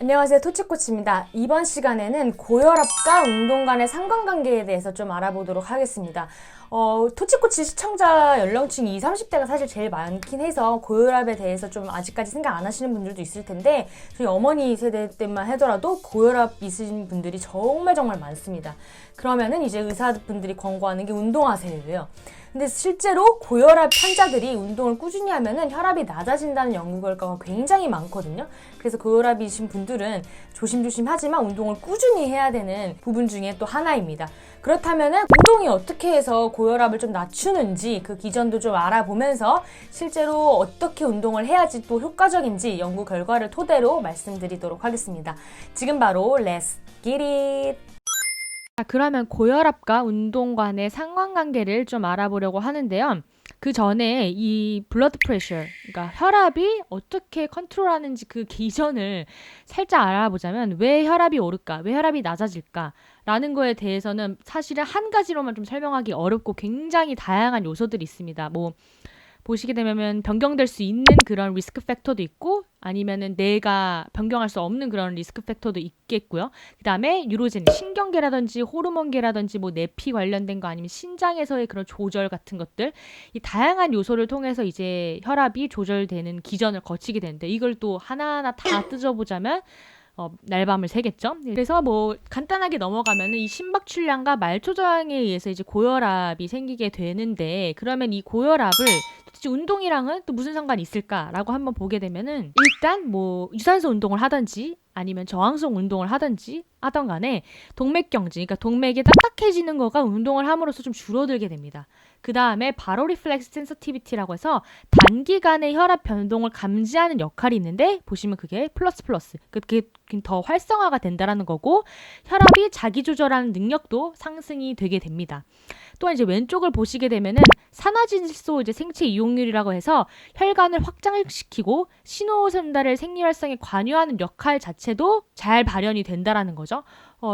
안녕하세요. 토치코치입니다. 이번 시간에는 고혈압과 운동 간의 상관관계에 대해서 좀 알아보도록 하겠습니다. 토치코치 시청자 연령층이 20, 30대가 사실 제일 많긴 해서 고혈압에 대해서 좀 아직까지 생각 안 하시는 분들도 있을 텐데 저희 어머니 세대 때만 하더라도 고혈압 있으신 분들이 정말 많습니다. 그러면은 이제 의사분들이 권고하는 게 운동하세요예요. 근데 실제로 고혈압 환자들이 운동을 꾸준히 하면은 혈압이 낮아진다는 연구 결과가 굉장히 많거든요. 그래서 고혈압이신 분들은 조심조심 하지만 운동을 꾸준히 해야 되는 부분 중에 또 하나입니다. 그렇다면은 운동이 어떻게 해서 고혈압을 좀 낮추는지 그 기전도 좀 알아보면서 실제로 어떻게 운동을 해야지 또 효과적인지 연구 결과를 토대로 말씀드리도록 하겠습니다. 지금 바로 Let's get it! 그러면 고혈압과 운동 간의 상관관계를 좀 알아보려고 하는데요. 그 전에 이 블러드 프레셔, 그러니까 혈압이 어떻게 컨트롤하는지 그 기전을 살짝 알아보자면 왜 혈압이 오를까, 왜 혈압이 낮아질까 라는 거에 대해서는 사실은 한 가지로만 좀 설명하기 어렵고 굉장히 다양한 요소들이 있습니다. 보시게 되면 변경될 수 있는 그런 리스크 팩터도 있고 아니면은 내가 변경할 수 없는 그런 리스크 팩터도 있겠고요. 그다음에 뉴로젠, 신경계라든지 호르몬계라든지 내피 관련된 거 아니면 신장에서의 그런 조절 같은 것들, 이 다양한 요소를 통해서 이제 혈압이 조절되는 기전을 거치게 되는데 이걸 또 하나하나 다 뜯어보자면 날밤을 새겠죠. 그래서 간단하게 넘어가면은 이 심박출량과 말초저항에 의해서 이제 고혈압이 생기게 되는데, 그러면 이 고혈압을 도대체 운동이랑은 또 무슨 상관이 있을까라고 한번 보게 되면은, 일단 유산소 운동을 하든지 아니면 저항성 운동을 하든지 하던 간에 동맥경직, 그러니까 동맥이 딱딱해지는 거가 운동을 함으로써 좀 줄어들게 됩니다. 그 다음에 바로 리플렉스 센서티비티라고 해서 단기간의 혈압 변동을 감지하는 역할이 있는데, 보시면 그게 플러스 그게 더 활성화가 된다라는 거고, 혈압이 자기 조절하는 능력도 상승이 되게 됩니다. 또한 이제 왼쪽을 보시게 되면은 산화질소 이제 생체 이용률이라고 해서 혈관을 확장시키고 신호 전달의 생리 활성에 관여하는 역할 자체도 잘 발현이 된다라는 거죠.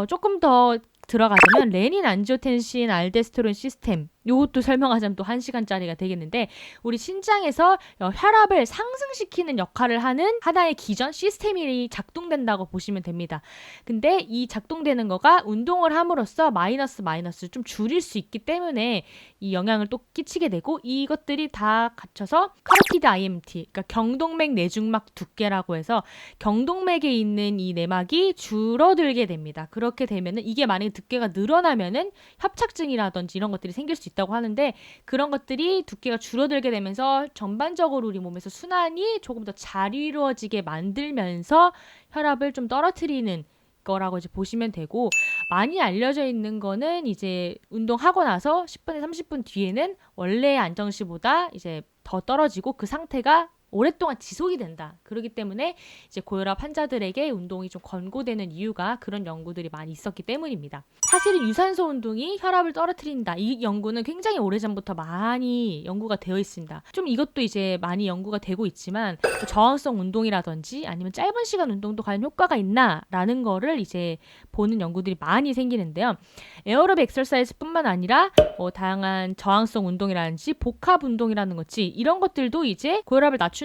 조금 더 들어가자면 레닌, 안지오텐신, 알데스테론 시스템, 요것도 설명하자면 또 1시간짜리가 되겠는데, 우리 신장에서 혈압을 상승시키는 역할을 하는 하나의 기전 시스템이 작동된다고 보시면 됩니다. 근데 이 작동되는 거가 운동을 함으로써 마이너스 좀 줄일 수 있기 때문에 이 영향을 또 끼치게 되고, 이것들이 다 갖춰서 카로티드 IMT, 그러니까 경동맥 내중막 두께라고 해서 경동맥에 있는 이 내막이 줄어들게 됩니다. 그렇게 되면은 이게 만약에 두께가 늘어나면은 협착증이라든지 이런 것들이 생길 수 있다고 하는데, 그런 것들이 두께가 줄어들게 되면서 전반적으로 우리 몸에서 순환이 조금 더 잘 이루어지게 만들면서 혈압을 좀 떨어뜨리는 거라고 이제 보시면 되고, 많이 알려져 있는 거는 이제 운동하고 나서 10분에서 30분 뒤에는 원래의 안정시보다 이제 더 떨어지고 그 상태가 오랫동안 지속이 된다. 그렇기 때문에 이제 고혈압 환자들에게 운동이 좀 권고되는 이유가 그런 연구들이 많이 있었기 때문입니다. 사실은 유산소 운동이 혈압을 떨어뜨린다. 이 연구는 굉장히 오래전부터 많이 연구가 되어 있습니다. 좀 이것도 이제 많이 연구가 되고 있지만, 저항성 운동이라든지 아니면 짧은 시간 운동도 과연 효과가 있나라는 거를 이제 보는 연구들이 많이 생기는데요. 에어로빅 엑서사이즈뿐만 아니라 다양한 저항성 운동이라든지 복합 운동이라는 거지, 이런 것들도 이제 고혈압을 낮추는데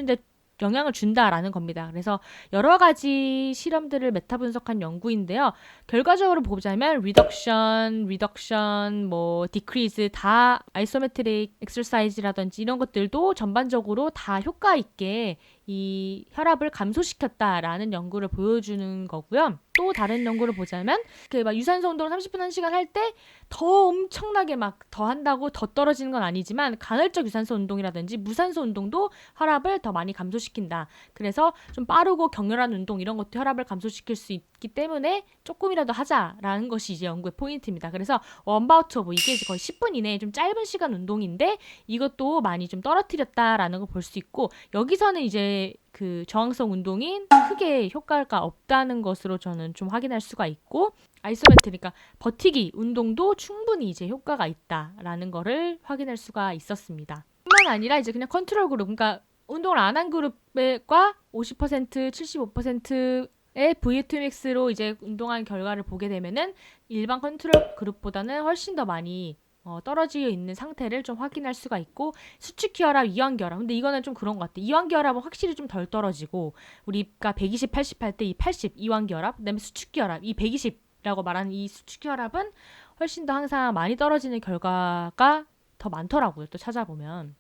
영향을 준다라는 겁니다. 그래서 여러 가지 실험들을 메타 분석한 연구인데요. 결과적으로 보자면 리덕션, 디크리즈 다 아이소메트릭 엑서사이즈라든지 이런 것들도 전반적으로 다 효과 있게 이 혈압을 감소시켰다라는 연구를 보여주는 거고요. 또 다른 연구를 보자면 유산소 운동을 30분 1시간 할 때 더 엄청나게 더 한다고 더 떨어지는 건 아니지만, 간헐적 유산소 운동이라든지 무산소 운동도 혈압을 더 많이 감소시킨다. 그래서 좀 빠르고 격렬한 운동 이런 것도 혈압을 감소시킬 수 있기 때문에 조금이라도 하자라는 것이 이제 연구의 포인트입니다. 그래서 원바우트 오브, 이게 거의 10분 이내에 좀 짧은 시간 운동인데 이것도 많이 좀 떨어뜨렸다라는 걸 볼 수 있고, 여기서는 이제 그 저항성 운동인 크게 효과가 없다는 것으로 저는 좀 확인할 수가 있고, 아이소메트릭, 그러니까 버티기 운동도 충분히 이제 효과가 있다라는 거를 확인할 수가 있었습니다. 뿐만 아니라 이제 그냥 컨트롤 그룹, 그러니까 운동을 안 한 그룹과 50%, 75%의 VO2max로 이제 운동한 결과를 보게 되면은 일반 컨트롤 그룹보다는 훨씬 더 많이 떨어져 있는 상태를 좀 확인할 수가 있고 수축혈압, 이완결합. 근데 이거는 좀 그런 것 같아. 이완결합은 확실히 좀 덜 떨어지고 우리가 120, 80 할 때 이 80 이완결합, 그다음에 수축결합 이 120라고 말하는 이 수축결합은 훨씬 더 항상 많이 떨어지는 결과가 더 많더라고요. 또 찾아보면.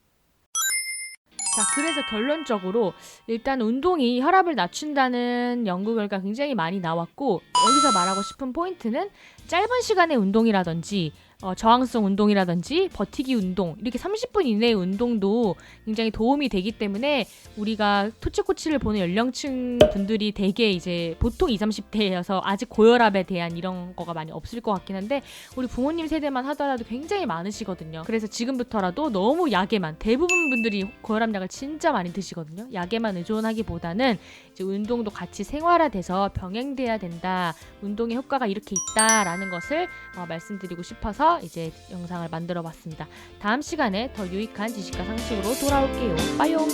자, 그래서 결론적으로 일단 운동이 혈압을 낮춘다는 연구 결과 굉장히 많이 나왔고 여기서 말하고 싶은 포인트는 짧은 시간의 운동이라든지 저항성 운동이라든지 버티기 운동 이렇게 30분 이내의 운동도 굉장히 도움이 되기 때문에 우리가 토치코치를 보는 연령층 분들이 대개 이제 보통 20, 30대여서 아직 고혈압에 대한 이런 거가 많이 없을 것 같긴 한데 우리 부모님 세대만 하더라도 굉장히 많으시거든요. 그래서 지금부터라도 너무 약에만 대부분 분들이 고혈압약을 진짜 많이 드시거든요. 약에만 의존하기보다는 이제 운동도 같이 생활화돼서 병행돼야 된다. 운동의 효과가 이렇게 있다라는 것을 말씀드리고 싶어서 이제 영상을 만들어 봤습니다. 다음 시간에 더 유익한 지식과 상식으로 돌아올게요. 빠이옴.